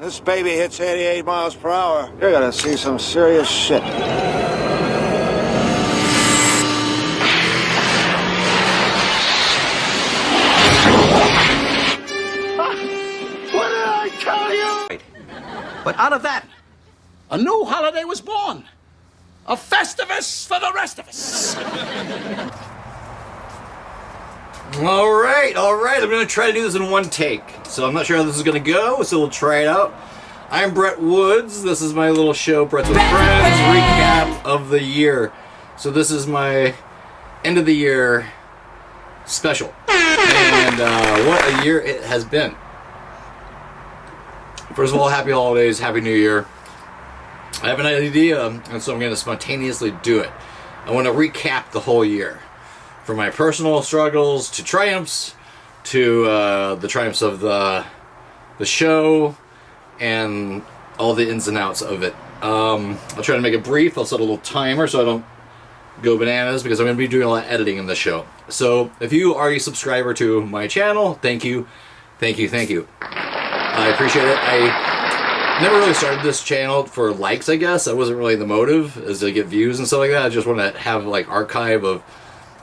this baby hits 88 miles per hour, you're gonna see some serious shit. What did I tell you? But out of that, a new holiday was born. A Festivus for the rest of us. All right. I'm going to try to do this in one take. So I'm not sure how this is going to go, so we'll try it out. I'm Brett Woods. This is my little show, Brett's with Friends, recap of the year. So this is my end of the year special. And what a year it has been. First of all, happy holidays, happy new year. I have an idea, and so I'm going to spontaneously do it. I want to recap the whole year. From my personal struggles to triumphs, to the triumphs of the show, and all the ins and outs of it. I'll try to make it brief. I'll set a little timer so I don't go bananas, because I'm going to be doing a lot of editing in this show. So if you are a subscriber to my channel, thank you. I appreciate it. I never really started this channel for likes, I guess. That wasn't really the motive, is to get views and stuff like that. I just want to have like archive of,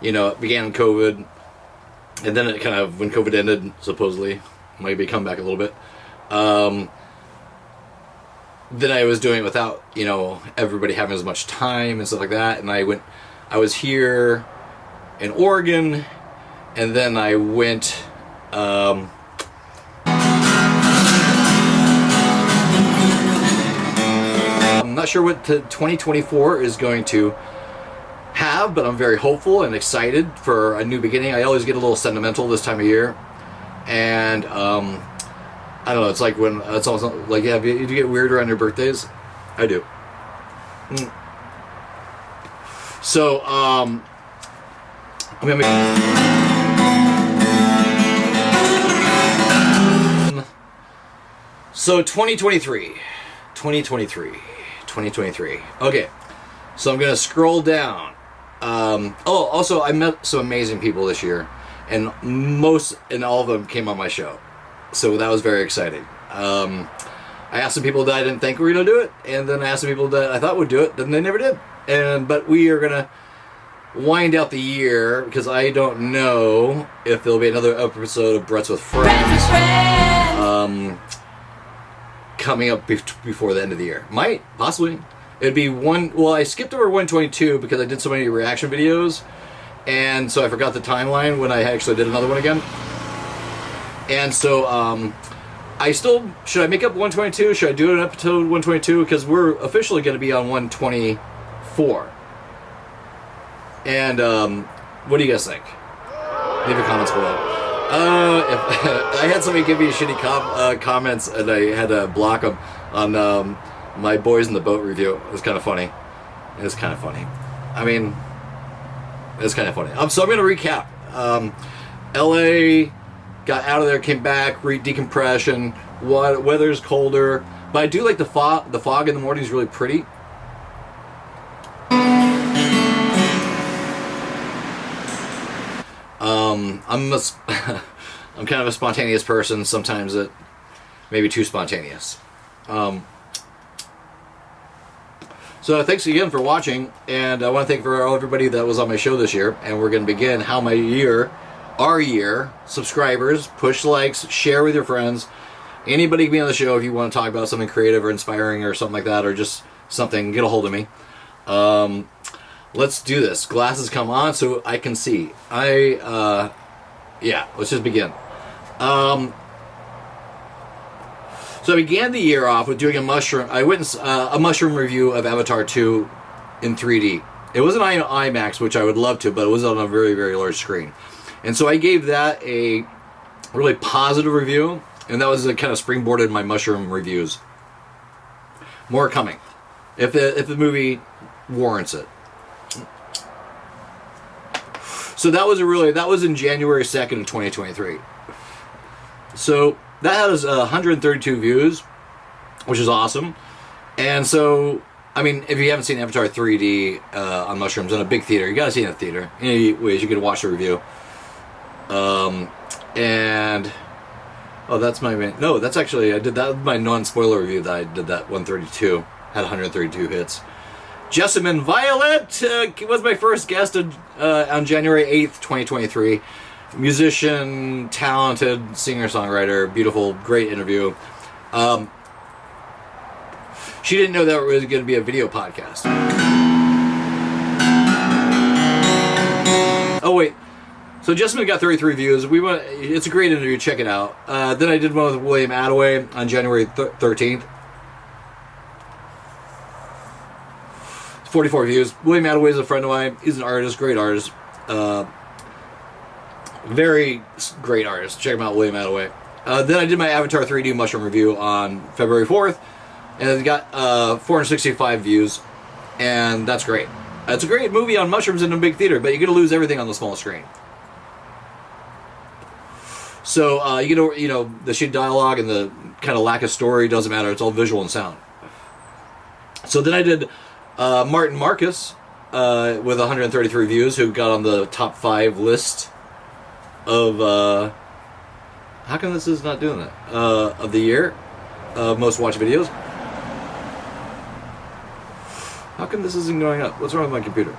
you know, it began in COVID, and then it kind of, when COVID ended, supposedly, maybe come back a little bit. Then I was doing it without, you know, everybody having as much time and stuff like that. And I was here in Oregon, and then I went, I'm not sure what 2024 is going to have, but I'm very hopeful and excited for a new beginning. I always get a little sentimental this time of year, and I don't know, it's like when it's almost like, yeah, do you get weird around your birthdays? I do. So I'm gonna make so 2023. Okay, so I'm gonna scroll down. Also, I met some amazing people this year, and all of them came on my show, so that was very exciting. I asked some people that I didn't think were gonna do it, and then I asked some people that I thought would do it, then they never did. But we are gonna wind out the year, because I don't know if there'll be another episode of Brett's with Friends coming up before the end of the year. Might, possibly. It'd be I skipped over 122 because I did so many reaction videos, and so I forgot the timeline when I actually did another one again. And so, should I make up 122? Should I do an episode 122? Because we're officially going to be on 124. And, what do you guys think? Leave your comments below. If I had somebody give me shitty comments, and I had to block them on, my Boys in the Boat review. It was kind of funny. I mean, it's kind of funny. So I'm going to recap. LA got out of there, came back, decompression, weather's colder, but I do like the fog. The fog in the morning is really pretty. I'm kind of a spontaneous person. Sometimes it maybe too spontaneous. So thanks again for watching, and I want to thank everybody that was on my show this year. And we're going to begin our year, subscribers, push likes, share with your friends. Anybody can be on the show if you want to talk about something creative or inspiring or something like that, or just something, get a hold of me. Let's do this. Glasses come on so I can see. Yeah, let's just begin. So I began the year off with doing a mushroom review of Avatar 2 in 3D. It wasn't IMAX, which I would love to, but it was on a very, very large screen. And so I gave that a really positive review, and that was kind of springboarded my mushroom reviews. More coming, if the movie warrants it. So that was in January 2nd of 2023. So that has 132 views, which is awesome. And so, I mean, if you haven't seen Avatar 3D on mushrooms in a big theater, you gotta see it in a theater. Anyways, you can watch the review. And Oh, that's my main. No, that's actually, I did that with my non-spoiler review that I did that 132. Had 132 hits. Jessamine Violet was my first guest on January 8th, 2023. Musician, talented singer-songwriter, beautiful, great interview. She didn't know that it was going to be a video podcast. Oh, wait. So Jessamine got 33 views. It's a great interview. Check it out. Then I did one with William Attaway on January 13th. 44 views. William Attaway is a friend of mine. He's an artist, great artist. Very great artist. Check him out, William Attaway. Then I did my Avatar 3D mushroom review on February 4th, and it got 465 views, and that's great. It's a great movie on mushrooms in a big theater, but you're going to lose everything on the small screen. So, you know, the shit dialogue and the kind of lack of story doesn't matter. It's all visual and sound. So then I did Martin Marcus with 133 views, who got on the top 5 list of how come this is not doing that of the year most watched videos. How come this isn't going up? What's wrong with my computer?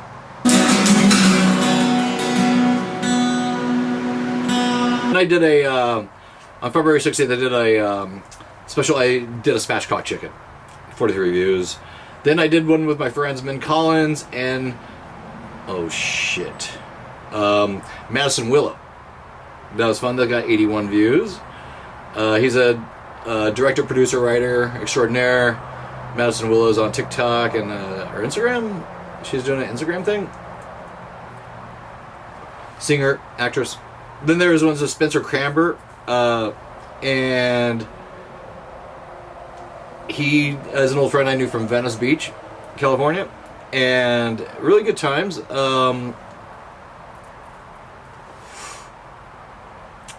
And I did on February 16th I did a spatchcock chicken, 43 views. Then I did one with my friends Min Collins and oh shit, Madison Willow. That was fun. That got 81 views. He's a director, producer, writer extraordinaire. Madison Willow's on TikTok and or Instagram. She's doing an Instagram thing. Singer, actress. Then there was ones with Spencer Cramber, and he is an old friend I knew from Venice Beach, California, and really good times.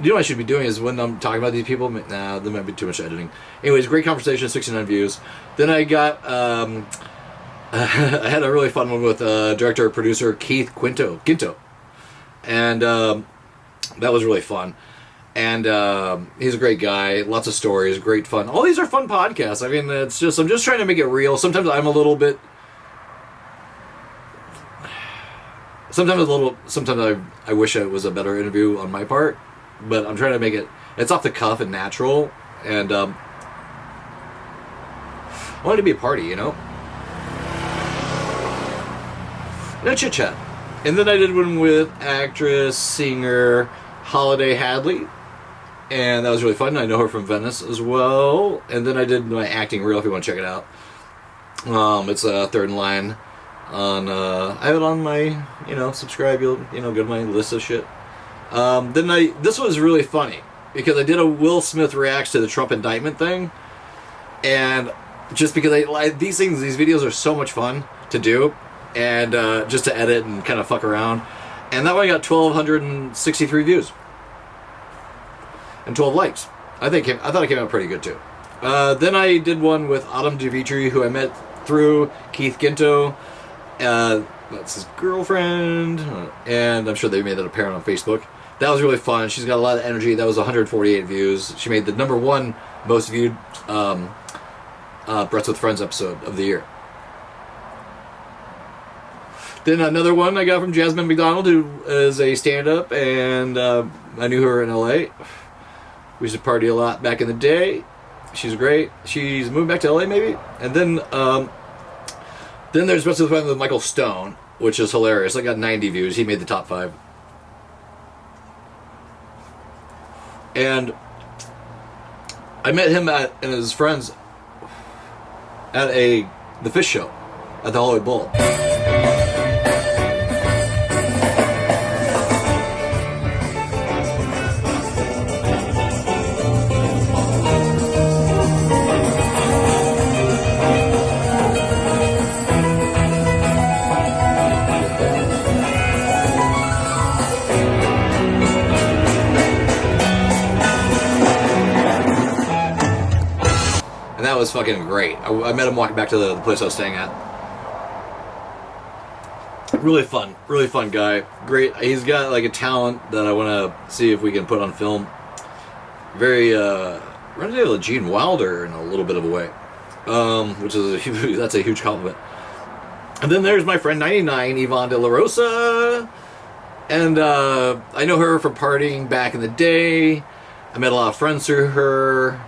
You know what I should be doing is when I'm talking about these people, nah, there might be too much editing. Anyways, great conversation, 69 views. Then I got, I had a really fun one with director, producer Keith Ginto. And that was really fun. And he's a great guy, lots of stories, great fun. All these are fun podcasts. I mean, it's just, I'm just trying to make it real. Sometimes I wish it was a better interview on my part. But I'm trying to make it's off the cuff and natural, and I want it to be a party, you know? No chit chat. And then I did one with actress, singer, Holiday Hadley, and that was really fun. I know her from Venice as well. And then I did my acting reel, if you want to check it out. It's third in line on, I have it on my, subscribe, you'll, go to my list of shit. This was really funny because I did a Will Smith reacts to the Trump indictment thing, and just because these videos are so much fun to do, and just to edit and kind of fuck around, and that one got 1,263 views and 12 likes. I thought it came out pretty good too. Then I did one with Autumn Dimitri, who I met through Keith Ginto. That's his girlfriend, and I'm sure they made that apparent on Facebook. That was really fun. She's got a lot of energy. That was 148 views. She made the #1 most viewed Brets with Friends episode of the year. Then another one I got from Jasmine McDonald, who is a stand-up, and I knew her in LA. We used to party a lot back in the day. She's great. She's moved back to LA maybe. And then there's Brets with Friends with Michael Stone, which is hilarious. I got 90 views. He made the top 5. And I met him and his friends at the fish show at the Hollywood Bowl. That was fucking great. I met him walking back to the place I was staying at. Really fun guy. Great. He's got like a talent that I want to see if we can put on film. very reminds me of Gene Wilder in a little bit of a way, which is that's a huge compliment. And then there's my friend 99, Yvonne De La Rosa, and I know her from partying back in the day. I met a lot of friends through her.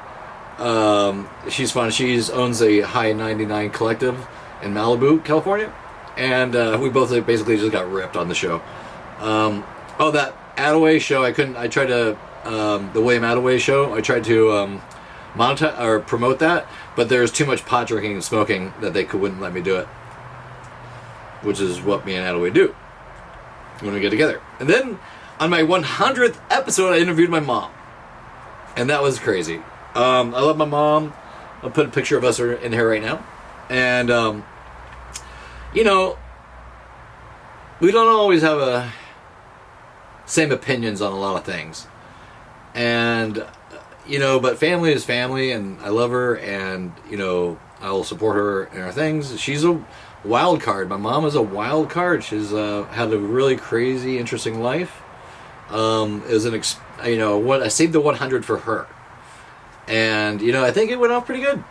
She's fun. She owns a High 99 collective in Malibu, California, and we both basically just got ripped on the show. Oh, that Attaway show, I tried to, the William Attaway show, I tried to monetize or promote that, but there's too much pot drinking and smoking that they wouldn't let me do it, which is what me and Attaway do when we get together. And then on my 100th episode, I interviewed my mom, and that was crazy. I love my mom. I'll put a picture of us in here right now. And, you know, we don't always have same opinions on a lot of things. And, you know, but family is family, and I love her, and, you know, I will support her in her things. She's a wild card. My mom is a wild card. She's had a really crazy, interesting life. It was I saved the 100 for her. And, you know, I think it went off pretty good.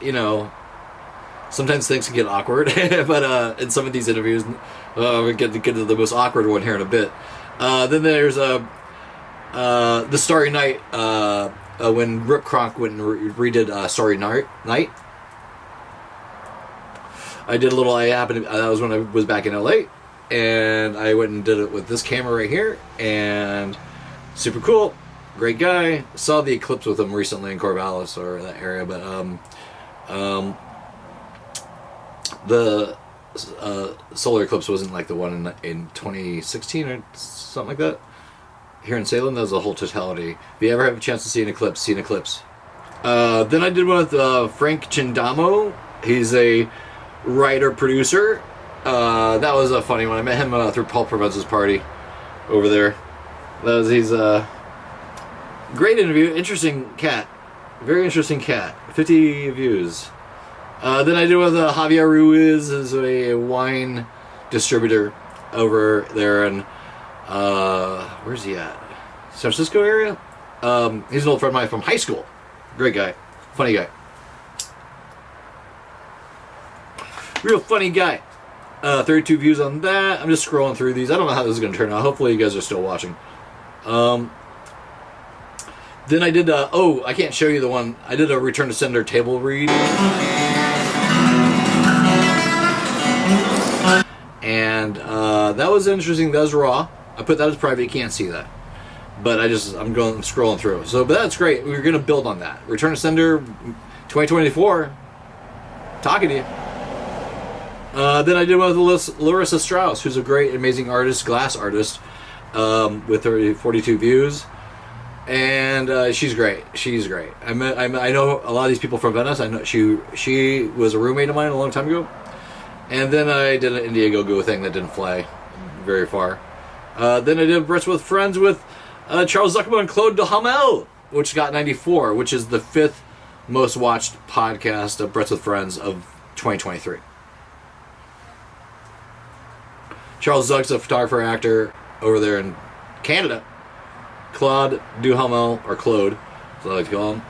You know, sometimes things can get awkward, but in some of these interviews, we get to the most awkward one here in a bit. Then there's the Starry Night, when Rip Kronk went and redid Starry Night. I did a little, that was when I was back in LA, and I went and did it with this camera right here, and super cool. Great guy. Saw the eclipse with him recently in Corvallis or that area, but the solar eclipse wasn't like the one in 2016 or something like that. Here in Salem, that was the whole totality. If you ever have a chance to see an eclipse, see an eclipse. Then I did one with Frank Chindamo. He's a writer producer. That was a funny one. I met him through Paul Provenza's party over there. He's great interview. Interesting cat. Very interesting cat. 50 views. Then I did with Javier Ruiz, is a wine distributor over there in, where's he at? San Francisco area? He's an old friend of mine from high school. Great guy. Funny guy. Real funny guy. 32 views on that. I'm just scrolling through these. I don't know how this is going to turn out. Hopefully you guys are still watching. Then I did, I can't show you the one. I did a Return to Sender table read. And that was interesting. That was raw. I put that as private. You can't see that. But I'm scrolling through. But that's great. We're going to build on that. Return to Sender 2024. Talking to you. Then I did one with Larissa Strauss, who's a great, amazing artist, glass artist, with her 42 views. And she's great. She's great. I know a lot of these people from Venice. I know she was a roommate of mine a long time ago. And then I did an Indiegogo thing that didn't fly very far. Then I did Brits with Friends with Charles Zuckerman and Claude Duhamel, which got 94, which is the 5th most watched podcast of Brits with Friends of 2023. Charles Zuck's a photographer, actor over there in Canada. Claude Duhamel, or Claude, as I like to call him.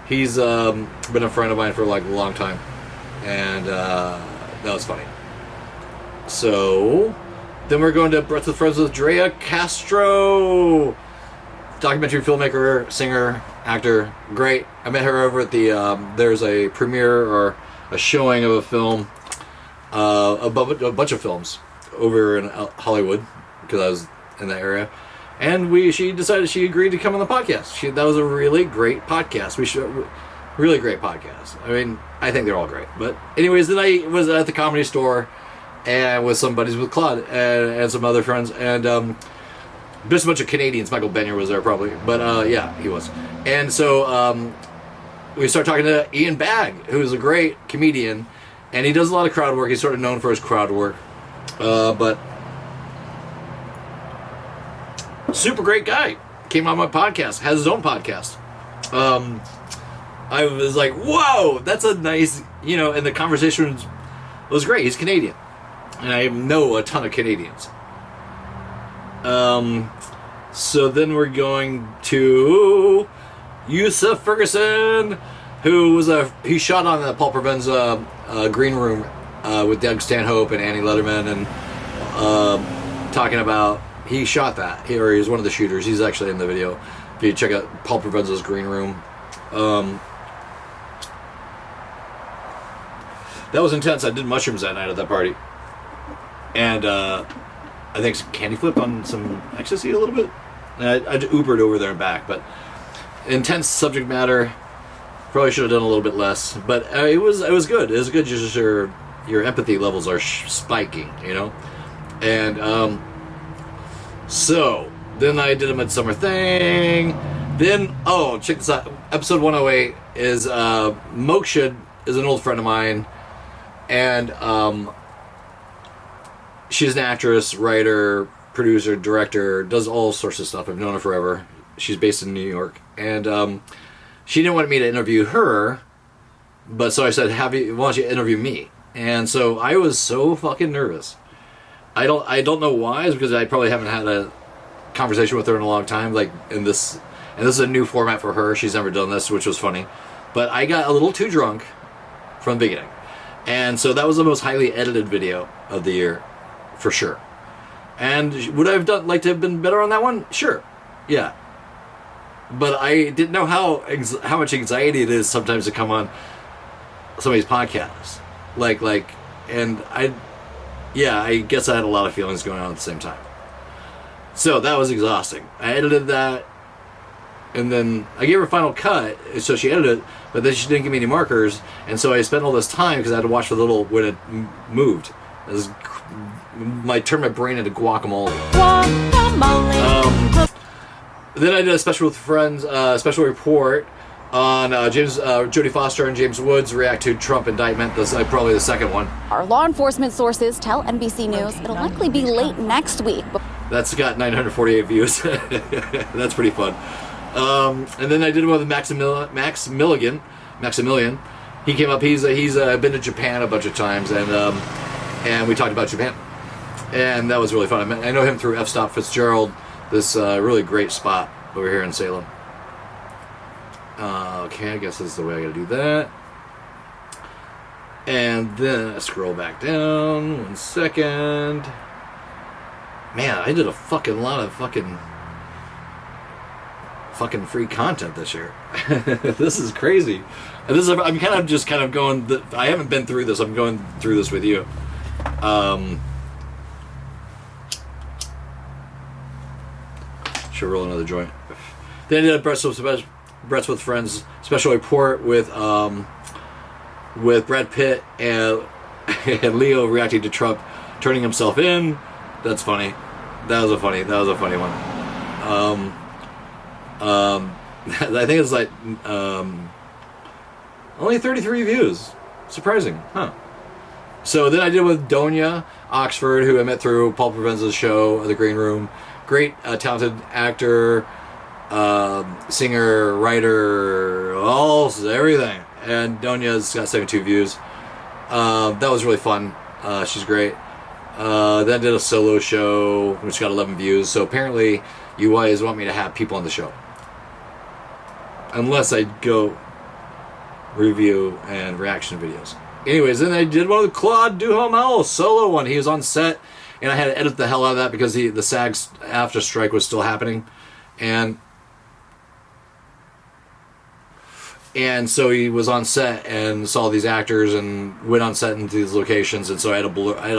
He's been a friend of mine for like a long time, and that was funny. So then we're going to Breath with Friends with Drea Castro, documentary filmmaker, singer, actor, great. I met her over at the there's a premiere or a showing of a film, a bunch of films over in Hollywood, because I was in that area. And she agreed to come on the podcast. That was a really great podcast. Really great podcast. I mean, I think they're all great. But anyways, then I was at the Comedy Store and with some buddies with Claude and some other friends. And just a bunch of Canadians. Michael Benyer was there probably. But yeah, he was. And so we started talking to Ian Bagg, who's a great comedian. And he does a lot of crowd work. He's sort of known for his crowd work. But super great guy. Came on my podcast. Has his own podcast. I was like, whoa, that's a nice, and the conversation was great. He's Canadian. And I know a ton of Canadians. So then we're going to Yusuf Ferguson, who was he shot on the Paul Provenza green room with Doug Stanhope and Annie Letterman, and talking about, he shot that, or he was one of the shooters. He's actually in the video. If you check out Paul Provenza's green room. That was intense. I did mushrooms that night at that party. And I think candy flipped on some ecstasy a little bit. I Ubered over there and back, but intense subject matter. Probably should have done a little bit less, but it was good. It was good. Just your empathy levels are spiking, you know. And so then I did a Midsummer thing. Then check this out. Episode 108 is Moksha is an old friend of mine, and she's an actress, writer, producer, director, does all sorts of stuff. I've known her forever. She's based in New York, and she didn't want me to interview her, but so I said, why don't you interview me? And so I was so fucking nervous. I don't know why. It's because I probably haven't had a conversation with her in a long time. And this is a new format for her. She's never done this, which was funny. But I got a little too drunk from the beginning, and so that was the most highly edited video of the year, for sure. And would I have liked to have been better on that one? Sure, yeah. But I didn't know how much anxiety it is sometimes to come on somebody's podcast. And I guess I had a lot of feelings going on at the same time. So that was exhausting. I edited that, and then I gave her a final cut, so she edited it, but then she didn't give me any markers, and so I spent all this time because I had to watch the little when it moved. Turned my brain into guacamole. Then I did a special with friends, special report on Jodie Foster and James Woods react to Trump indictment. That's probably the second one. Our law enforcement sources tell NBC News it'll likely be late next week. That's got 948 views. That's pretty fun. And then I did one with Maximilian. He came up. He's been to Japan a bunch of times, and we talked about Japan, and that was really fun. I know him through F. Stop Fitzgerald. This really great spot over here in Salem. Okay, I guess this is the way I gotta do that. And then I scroll back down. 1 second. Man, I did a fucking lot of fucking free content this year. This is crazy. And I'm kind of going. I haven't been through this. I'm going through this with you. Should roll another joint. Then I did a Breaths with Friends special report with Brad Pitt and Leo reacting to Trump turning himself in. That's funny. That was a funny one. I think it's like only 33 views. Surprising, huh? So then I did with Donia Oxford, who I met through Paul Provenza's show, The Green Room. Great, talented actor, singer, writer, everything. And Donia's got 72 views. That was really fun. She's great. Then I did a solo show, which got 11 views. So apparently, you guys want me to have people on the show. Unless I go review and reaction videos. Anyways, then I did one with Claude Duhamel, solo one. He was on set, and I had to edit the hell out of that because the SAG's after strike was still happening. And so he was on set and saw these actors and went on set into these locations, and so I had to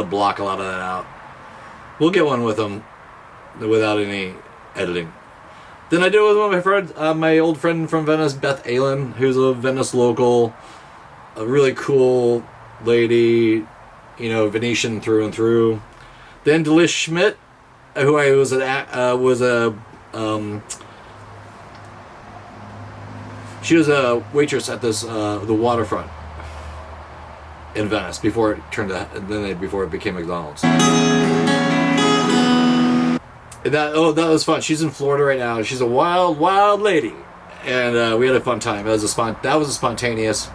block a lot of that out. We'll get one with him without any editing. Then I did it with one of my friends, my old friend from Venice, Beth Allen, who's a Venice local, a really cool lady, Venetian through and through. Then Delish Schmidt, who I was she was a waitress at this the waterfront in Venice before it became McDonald's. And that was fun. She's in Florida right now. She's a wild lady, and we had a fun time. That was a spontaneous.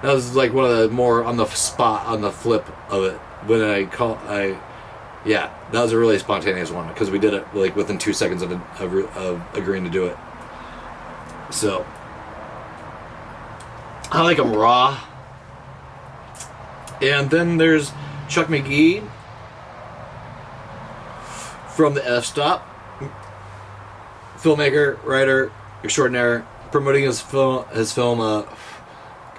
That was like one of the more on the spot, on the flip of it. When I Yeah, that was a really spontaneous one because we did it like within 2 seconds of agreeing to do it. So I like them raw. And then there's Chuck McGee from the F-Stop, filmmaker, writer extraordinaire, promoting his film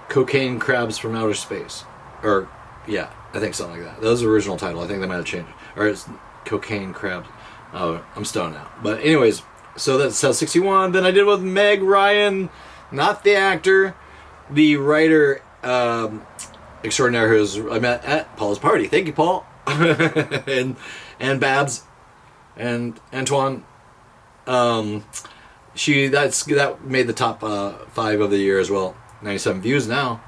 Cocaine Crabs from Outer Space. Or, yeah, I think something like that. That was the original title. I think they might have changed it. Or it's Cocaine Crabs. Oh, I'm stoned now. But anyways, so that's 61. Then I did with Meg Ryan, not the actor, the writer extraordinaire who I met at Paul's party. Thank you, Paul. and Babs and Antoine. That made the top 5 of the year as well. 97 views now.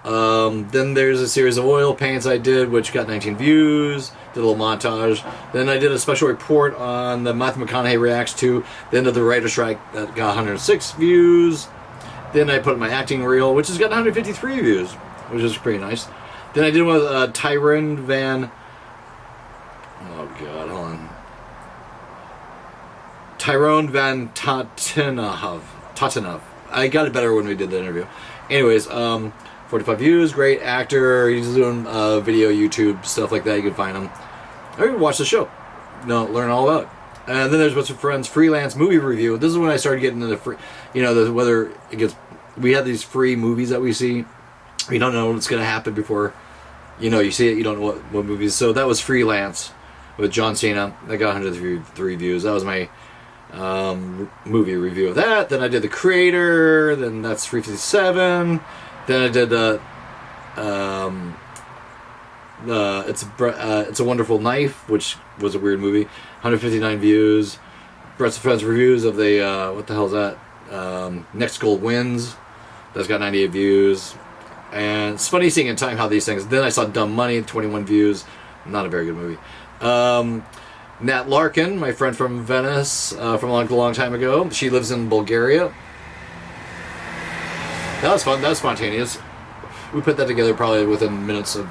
Then there's a series of oil paints I did, which got 19 views. Did a little montage. Then I did a special report on the Matthew McConaughey reacts to the end of the writer's strike that got 106 views. Then I put my acting reel, which has got 153 views, which is pretty nice. Then I did one with Tyrone Van. Oh God, hold on. Tyrone Van Tatenov. I got it better when we did the interview. Anyways, 45 views, great actor. He's doing video, YouTube, stuff like that. You can find him. Or watch the show. Learn all about it. And then there's What's With Friends freelance movie review. This is when I started getting into the free, whether it gets. We have these free movies that we see. We don't know what's going to happen before, you see it. You don't know what movies. So that was freelance with John Cena. That got 103 views. That was my movie review of that. Then I did The Creator. Then that's 357. Then I did It's a Wonderful Knife, which was a weird movie. 159 views. Brett's Friends reviews of the what the hell is that? Next Goal Wins. That's got 98 views. And it's funny seeing in time how these things. Then I saw Dumb Money, 21 views. Not a very good movie. Nat Larkin, my friend from Venice, from a long time ago. She lives in Bulgaria. That was fun. That was spontaneous. We put that together probably within minutes of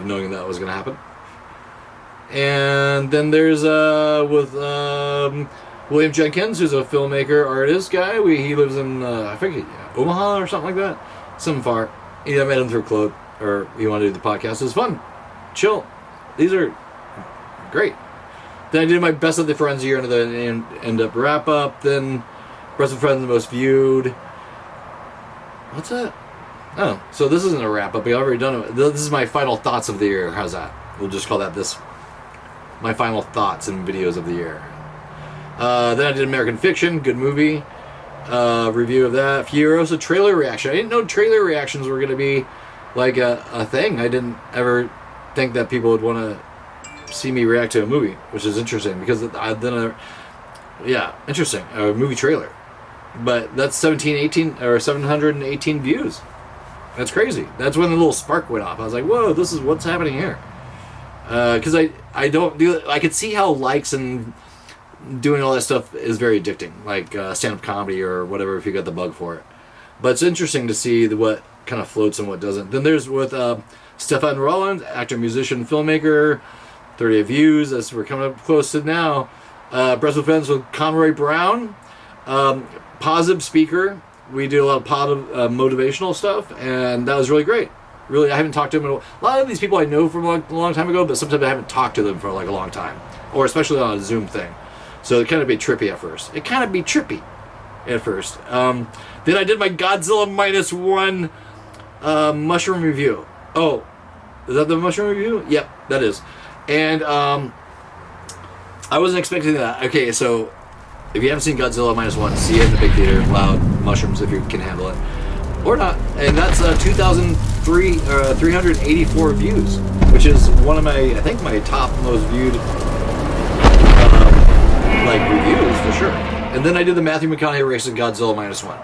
knowing that was going to happen. And then there's with William Jenkins, who's a filmmaker, artist guy. He lives in I think Omaha or something like that. Some far. I met him through Claude, or he wanted to do the podcast. It was fun, chill. These are great. Then I did my Best of the Friends year, and then end up wrap up. Then Best of Friends the most viewed. What's that? Oh, so this isn't a wrap up. We've already done it. This is my final thoughts of the year. How's that? We'll just call that this. My final thoughts and videos of the year. Then I did American Fiction, good movie. Review of that. Furiosa trailer reaction. I didn't know trailer reactions were going to be like a thing. I didn't ever think that people would want to see me react to a movie, which is interesting because interesting. A movie trailer. But that's 718 views. That's crazy. That's when the little spark went off. I was like, whoa, this is what's happening here. Because I don't do it. I could see how likes and doing all that stuff is very addicting, like stand-up comedy or whatever, if you got the bug for it. But it's interesting to see what kind of floats and what doesn't. Then there's with Stefan Rollins, actor, musician, filmmaker, 38 views. As we're coming up close to now. Breath of Friends with Conroy Brown, positive speaker. We do a lot of positive motivational stuff, and that was really great. Really, I haven't talked to him in a lot of these people I know from a long time ago, but sometimes I haven't talked to them for like a long time, or especially on a Zoom thing. So it kind of be trippy at first. Then I did my Godzilla -1 mushroom review. Oh, is that the mushroom review? Yep, that is. And I wasn't expecting that. Okay, so if you haven't seen Godzilla -1, see it in the big theater, loud mushrooms if you can handle it, or not. And that's 384 views, which is one of my top most viewed reviews for sure. And then I did the Matthew McConaughey race in Godzilla -1,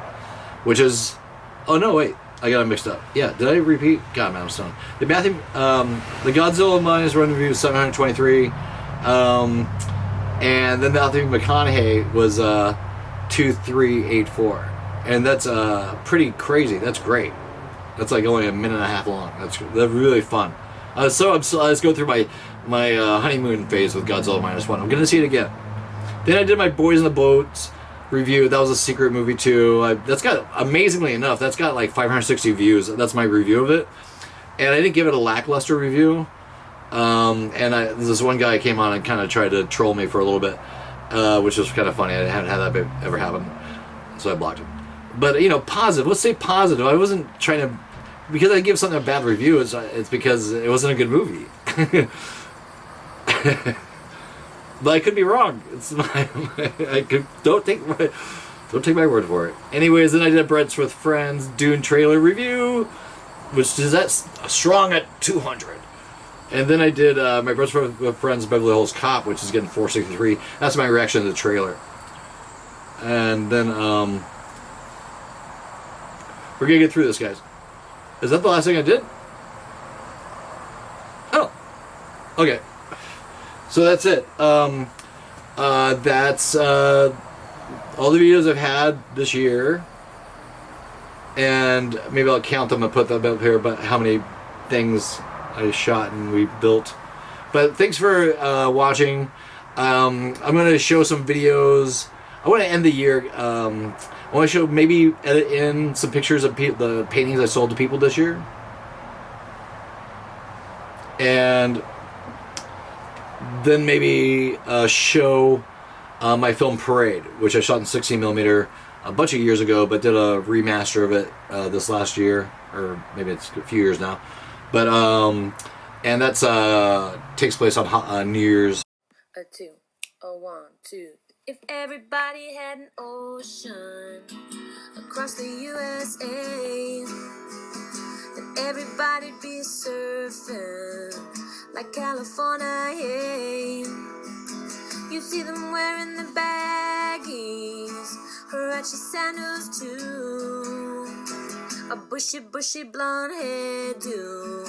which is, oh no wait, I got it mixed up. Yeah, did I repeat? God, man, I'm stoned. The Godzilla -1 review is 723. And then Matthew McConaughey was 2384, and that's pretty crazy. That's great. That's like only a minute and a half long. That's really fun. I was going through my honeymoon phase with Godzilla -1. I'm gonna see it again. Then I did my Boys in the Boat review. That was a secret movie too. That's got, amazingly enough, that's got like 560 views. That's my review of it, and I didn't give it a lackluster review. This one guy came on and kind of tried to troll me for a little bit, which was kind of funny. I haven't had that ever happen, so I blocked him. But, you know, positive. Let's say positive. I wasn't trying to... Because I give something a bad review, it's because it wasn't a good movie. But I could be wrong. It's don't take my word for it. Anyways, then I did Brett's with Friends Dune trailer review, which is strong at 200. And then I did my Brett's with Friends Beverly Hills Cop, which is getting 463. That's my reaction to the trailer. And then we're gonna get through this, guys. Is that the last thing I did? Oh, okay. So that's it. That's all the videos I've had this year, and maybe I'll count them and put them up here. But how many things I shot and we built. But thanks for watching. I'm gonna show some videos. I want to end the year. I want to show, maybe edit in some pictures of the paintings I sold to people this year. And then maybe show my film Parade, which I shot in 16mm a bunch of years ago, but did a remaster of it this last year, or maybe it's a few years now. But and that's takes place on New Year's. A 2, a 1, 2. If everybody had an ocean across the USA, then everybody'd be surfing like California, yeah. You see them wearing the baggies, Huarache sandals too, a bushy blonde hairdo,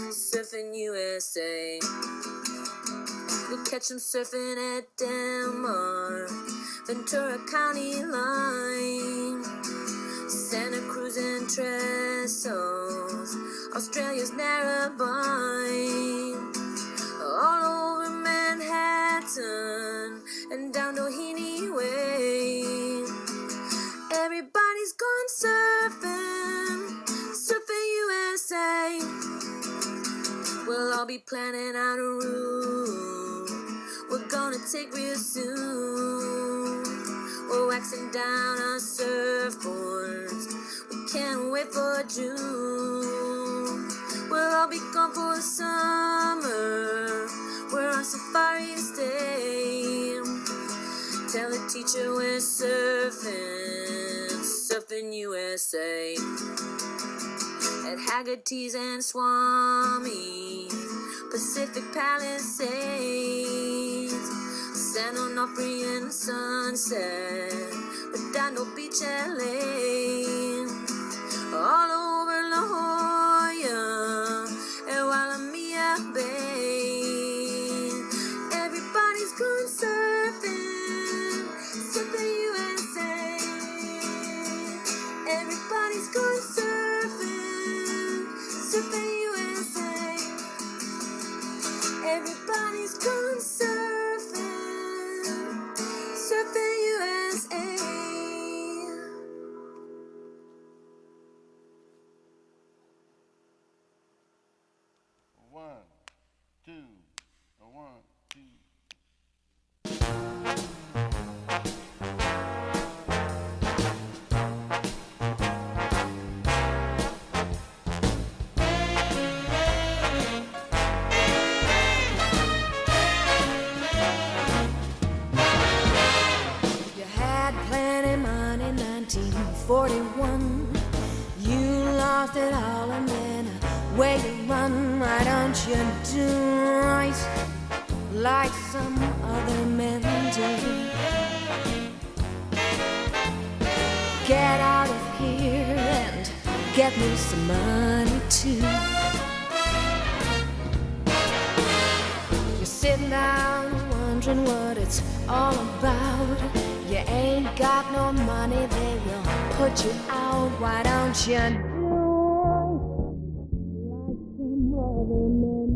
surfing USA. You'll catch them surfing at Delmar, Ventura County line, Santa Cruz and Trestles, Australia's Narrabeen, all over Manhattan and down Doheny Way. Everybody's gone surfing, surfing USA. We'll all be planning out a route we're gonna take real soon. We're waxing down our surfboards, we can't wait for June. We'll all be gone for the summer, we're on safari stay. Tell the teacher we're surfing, surfing USA. At Haggerty's and Swami, Pacific Palisades, San Onofre and Sunset, Redondo Beach, LA, all over La Jolla and Walamia Bay. Everybody's going surfing, surfing USA. Everybody's going surfing, surfing USA. Everybody's gone surfing, surfing USA. 1, 2, a 1, 2. You had plenty money, 1941. You lost it all and then away you run. Why don't you do right like some other men do? Get out of here and get me some money too. You're sitting down wondering what it's all about. You ain't got no money, they will put you out. Why don't you do like some other men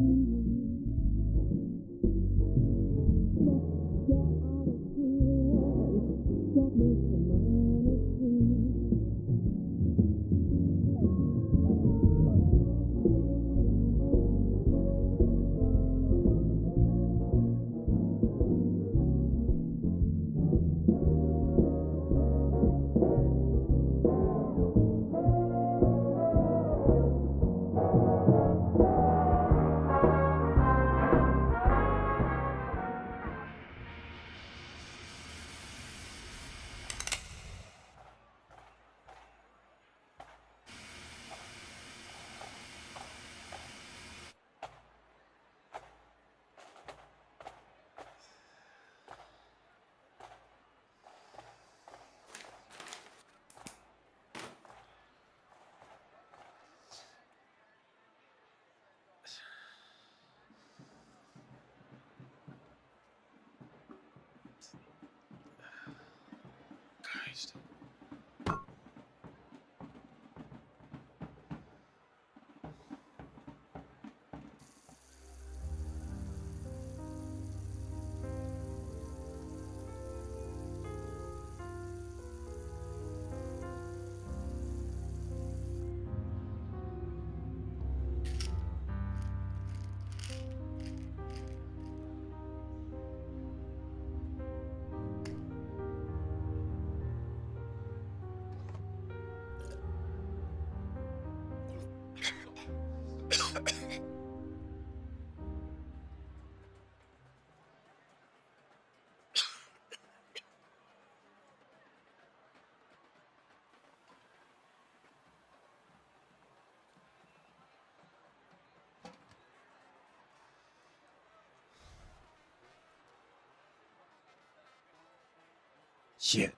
Shit.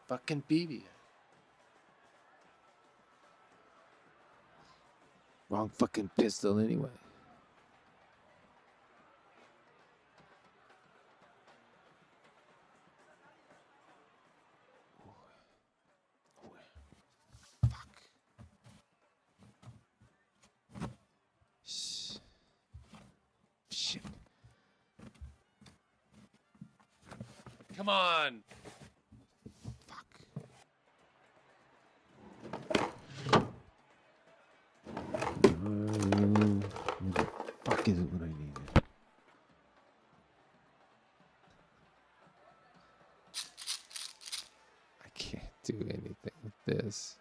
Fucking BB. Wrong fucking pistol anyway. Fuck. Shit. Come on. Fuck. Where the fuck is it when I need it? I can't do anything with this.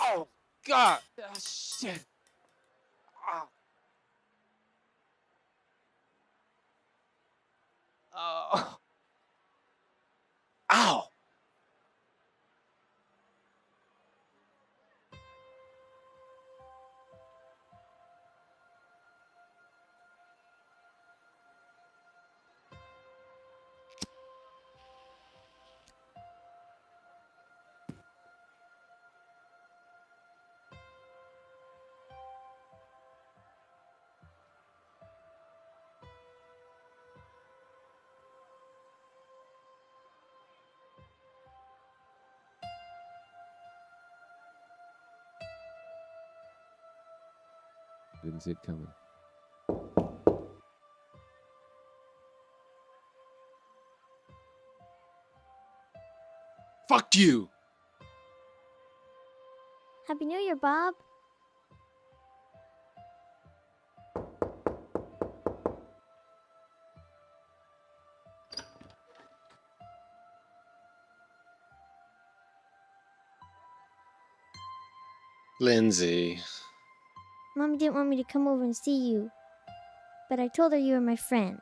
Oh, God. Oh, shit. Oh. Oh. Ow. Didn't see it coming. Fuck you! Happy New Year, Bob. Lindsay. Mommy didn't want me to come over and see you, but I told her you were my friend.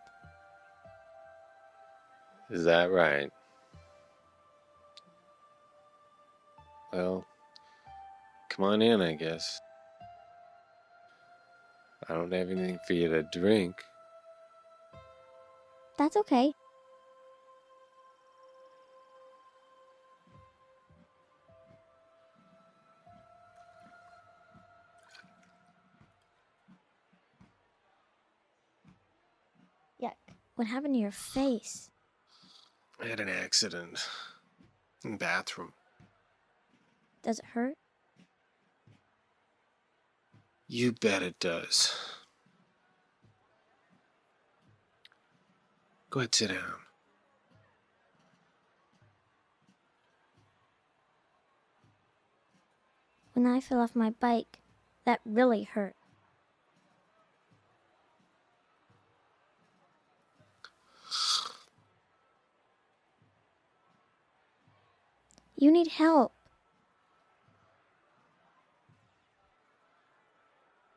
Is that right? Well, come on in, I guess. I don't have anything for you to drink. That's okay. Yuck. What happened to your face? I had an accident in the bathroom. Does it hurt? You bet it does. Go ahead, sit down. When I fell off my bike, that really hurt. You need help.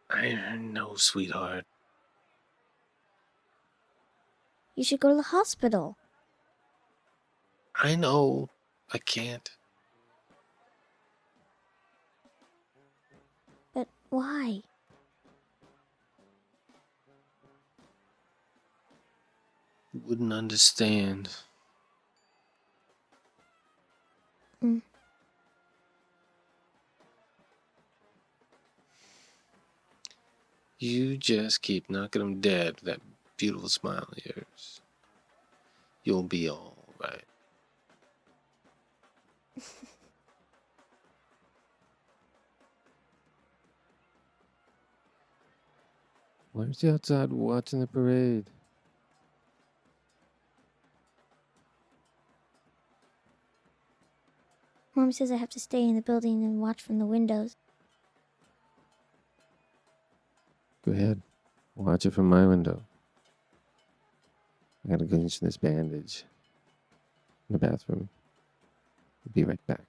I know, sweetheart. You should go to the hospital. I know. I can't. But why? You wouldn't understand. Mm. You just keep knocking them dead with that beautiful smile of yours. You'll be all right. Why aren't you outside watching the parade? Mom says I have to stay in the building and watch from the windows. Go ahead. Watch it from my window. I gotta go into this bandage in the bathroom. I'll be right back.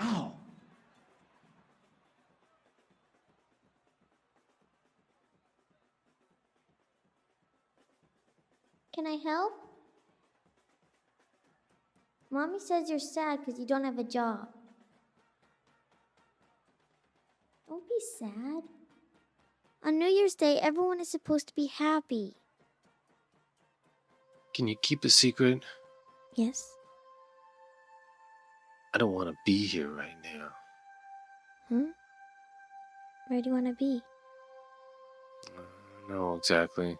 Ow. Can I help? Mommy says you're sad because you don't have a job. Don't be sad. On New Year's Day, everyone is supposed to be happy. Can you keep a secret? Yes? I don't want to be here right now. Huh? Where do you want to be? No, exactly.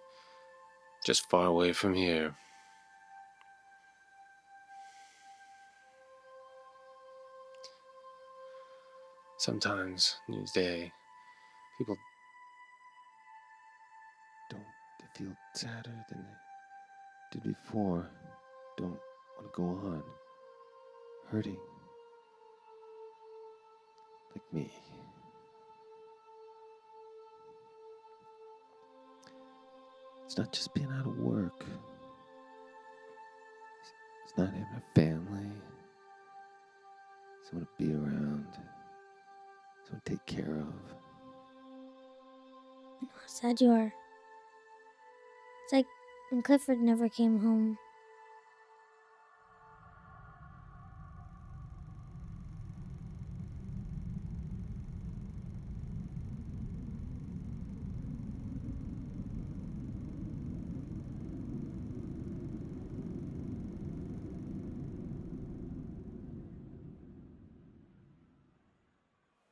Just far away from here. Sometimes, New Year's Day, people don't feel sadder than they did before. Don't want to go on hurting like me. It's not just being out of work. It's not having a family, someone to be around, someone to take care of. I know how sad you are. It's like when Clifford never came home.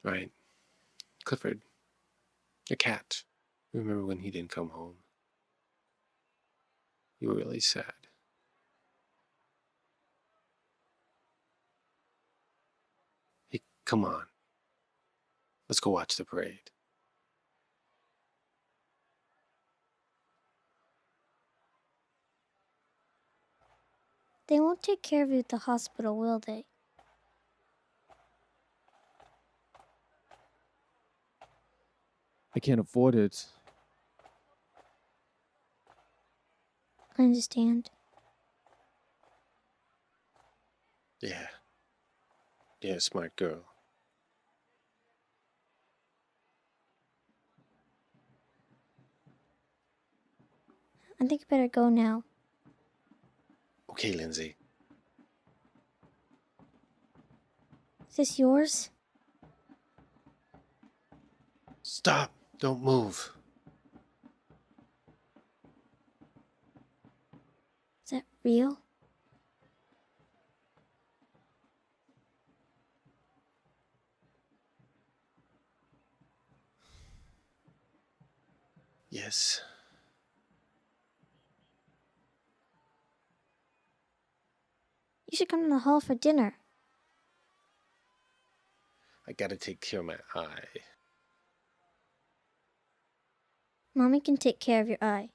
Right. Clifford, your cat. Remember when he didn't come home? You were really sad. Hey, come on. Let's go watch the parade. They won't take care of you at the hospital, will they? I can't afford it. I understand. Yeah. Yeah, smart girl. I think I better go now. Okay, Lindsay. Is this yours? Stop. Don't move. Is that real? Yes. You should come to the hall for dinner. I gotta take care of my eye. Mommy can take care of your eye.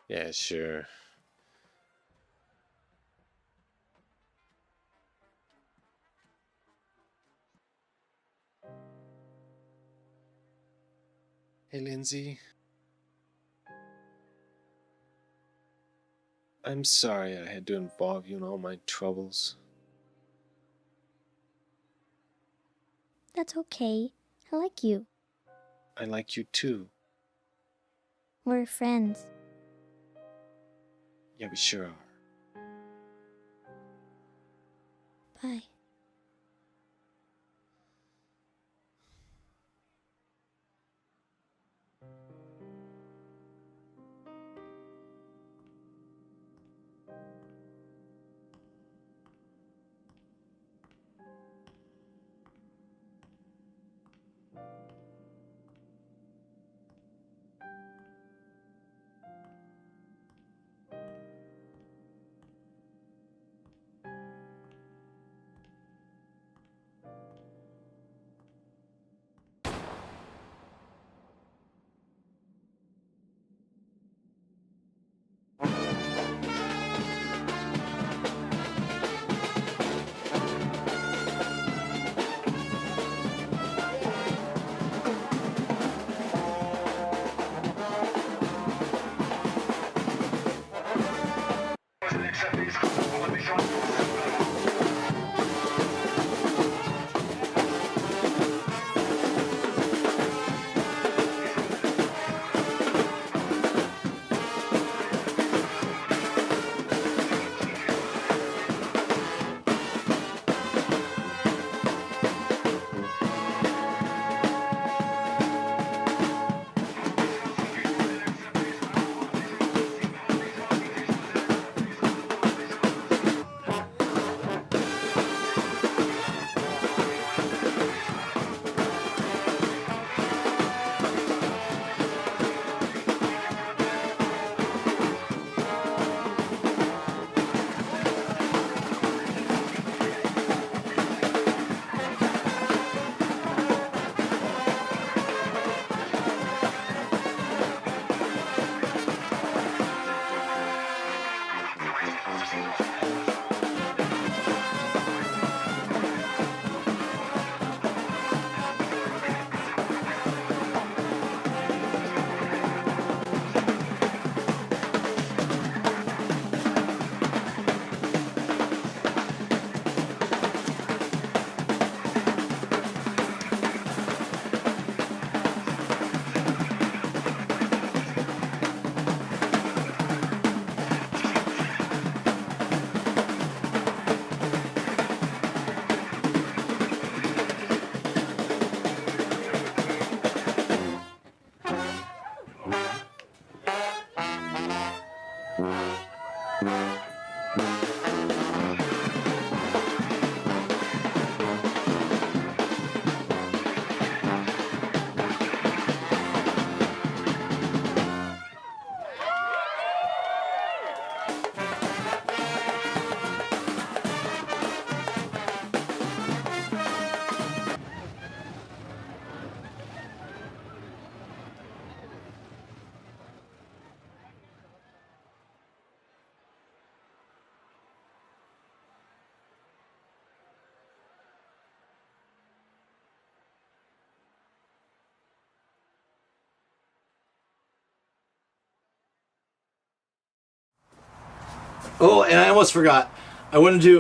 Yeah, sure. Hey, Lindsay. I'm sorry I had to involve you in all my troubles. That's okay. I like you. I like you too. We're friends. Yeah, we sure are. Bye. Oh, and I almost forgot. I want to do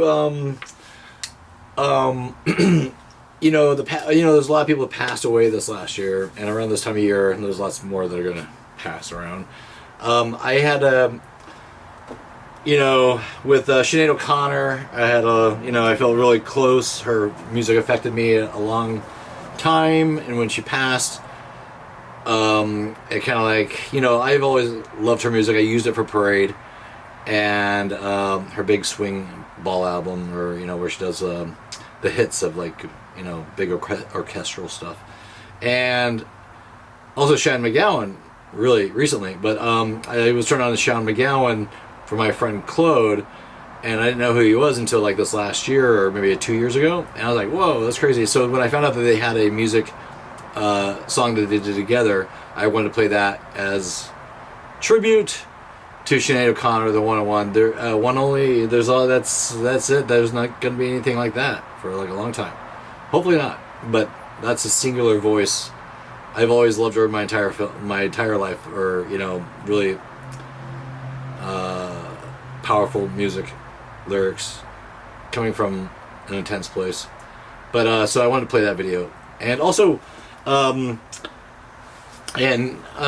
there's a lot of people that passed away this last year, and around this time of year, and there's lots more that are gonna pass around. I had with Sinead O'Connor, I felt really close. Her music affected me a long time, and when she passed, it kind of I've always loved her music. I used it for Parade, and her big swing ball album, or where she does the hits of big orchestral stuff, and also Sean McGowan really recently. But I was turned on to Sean McGowan for my friend Claude, and I didn't know who he was until this last year or maybe 2 years ago, and I was like, whoa, that's crazy. So when I found out that they had a music song that they did together, I wanted to play that as tribute to Sinead O'Connor, the 101. There, one only. There's all. That's it. There's not going to be anything like that for a long time. Hopefully not. But that's a singular voice. I've always loved her my entire life. Or really powerful music, lyrics, coming from an intense place. But so I wanted to play that video, and also.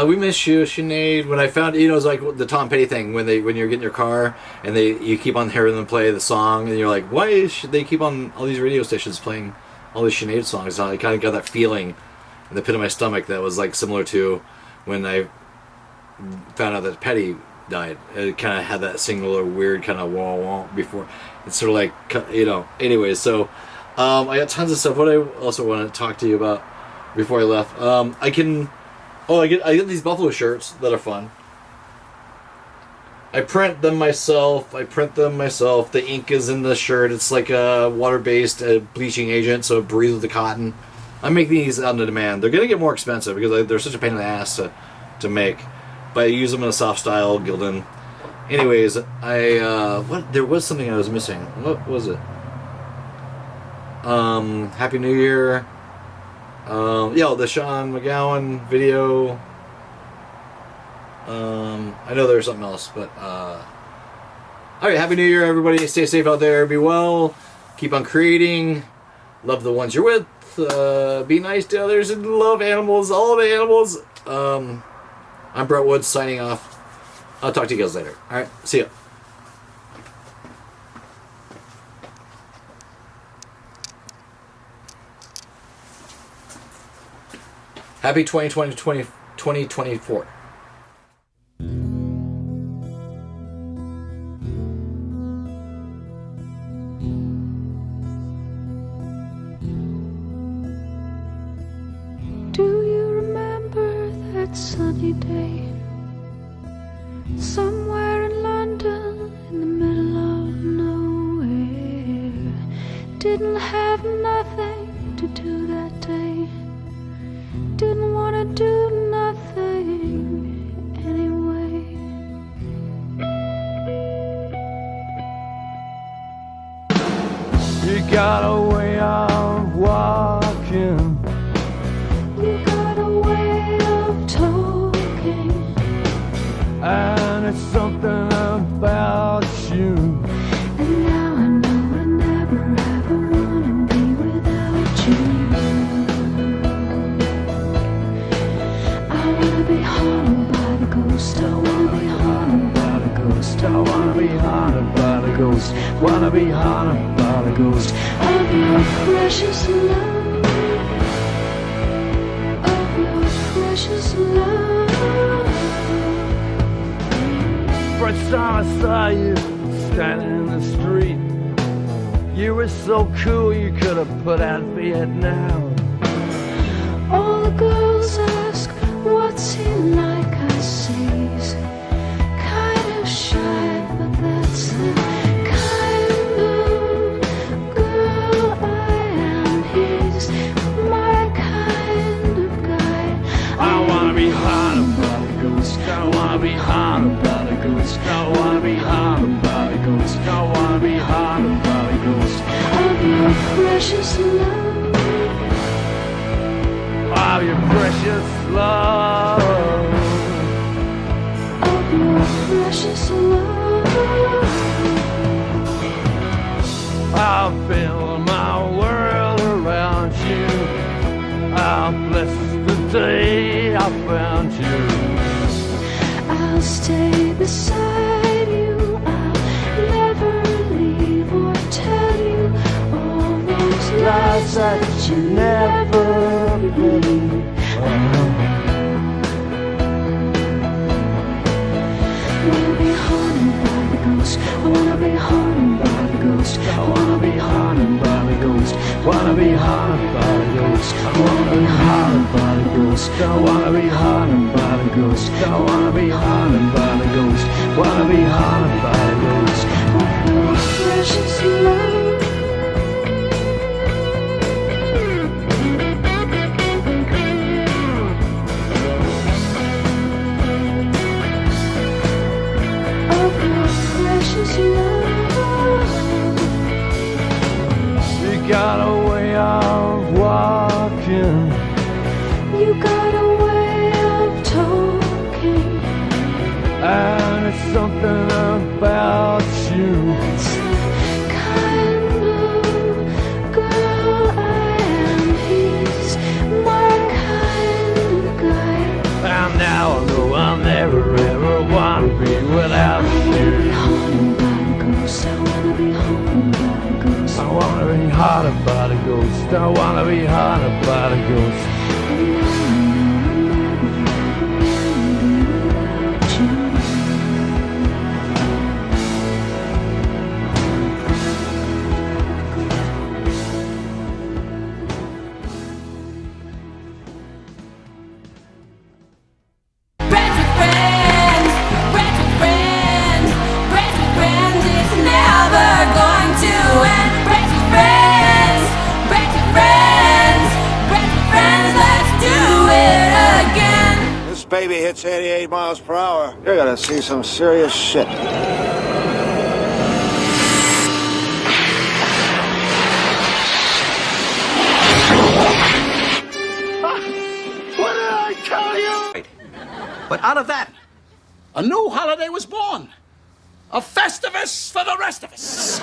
We miss you, Sinead. When I found, it's like the Tom Petty thing when you're getting your car and you keep on hearing them play the song, and you're like, why should they keep on all these radio stations playing all these Sinead songs? I kind of got that feeling in the pit of my stomach that was similar to when I found out that Petty died. It kind of had that singular weird kind of wah wah before. It's sort of anyways. So I got tons of stuff. What I also want to talk to you about before I left, I get these Buffalo shirts that are fun. I print them myself. The ink is in the shirt. It's like a water-based bleaching agent, so it breathes with the cotton. I'm making these on demand. They're gonna get more expensive because they're such a pain in the ass to make. But I use them in a soft style, Gildan. Anyways, there was something I was missing. What was it? Happy New Year. The Sean McGowan video. I know there's something else, but All right, Happy New Year, everybody. Stay safe out there. Be well. Keep on creating. Love the ones you're with. Be nice to others and love animals. All the animals. I'm Brett Woods signing off. I'll talk to you guys later. All right, see ya. Happy 2024. Do you remember that sunny day? Somewhere in London, in the middle of nowhere. Didn't have nothing to do that day. Didn't want to do nothing anyway. You got a way of walking. You got a way of talking. And it's something about you. And now I know I never ever wanna be without you. I wanna be haunted by the ghost. I wanna be haunted by the ghost. I wanna be haunted by the ghost. Wanna be haunted by the ghost of your precious love. Of your precious love. First time I saw you standing in the street, you were so cool you could have put out Vietnam. All the girls ask, what's he like? I say he's kind of shy, but that's the kind of girl I am. He's my kind of guy. I wanna be haunted by the ghost. I wanna be haunted by the ghost. I wanna be haunted by the ghost. I wanna be haunted by the ghost of your precious love. Of your precious love. Of your precious love. I'll build my world around you. I'll bless the day I found you. I'll stay beside you. I'll never leave or tell you all those lies that you never believe. I wanna be haunted by the ghost. I wanna be haunted by the ghost. I wanna be haunted by the ghost. Wanna be haunted by the ghost. I wanna be haunted by the ghost. I wanna be haunted by the ghost. I wanna be haunted by the ghost. Wanna be haunted by the ghost of your precious love. Of your precious love. You got a way of walking. You got a way of talking. And it's something about you. It's the kind of girl I am. He's my kind of guy. And now I know I'll never ever want to be without I wanna be you. haunted by the ghost. I wanna be haunted by the ghost. I wanna be haunted by the ghost. I wanna be haunted by the ghost. And now I know I never ever wanna be without you. Friends with friends, friends with friends, friends with friends, it's never going to end. Friends with friends, friends with friends, friends with friends, let's do it again. This baby hits 88 miles per hour. You're gonna see some serious shit. What did I tell you? But out of that, a new holiday was born. A Festivus for the rest of us.